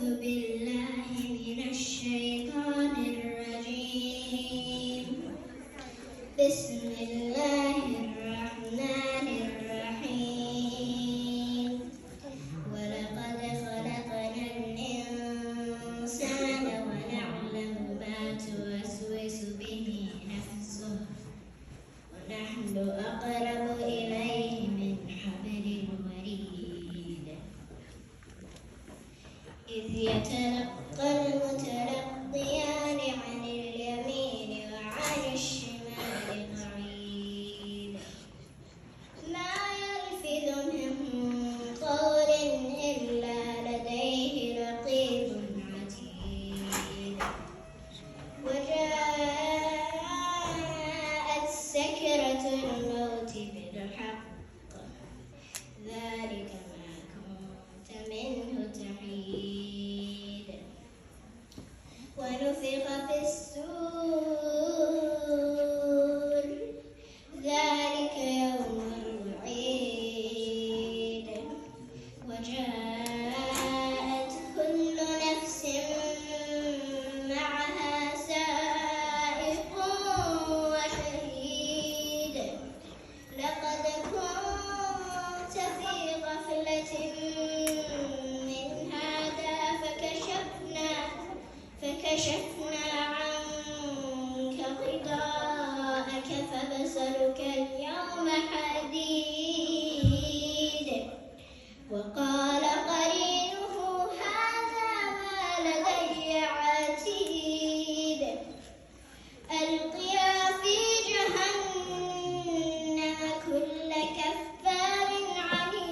بالله من الشيطان الرجيم. بسم الله الرحمن الرحيم. ولقد خلقنا الإنسان ونعلم ما توسوس به نفسه ونحن أقرب إليه من حبل الوريد. إذ يتلقى المتلقيان عن اليمين وعن الشمال قعيد. ما يلفظ من قول إلا لديه رقيب عتيد. وجاءت سكرة الموت بالحق ذلك ما كنت منه تحيد. ونفخ في الصور ذلك يوم الوعيد. وجاءت كل نفس معها سائق وشهيد. لقد كنت في غفلة من هذا فكشفنا عنك غطاءك فبصرك اليوم حديد. وقال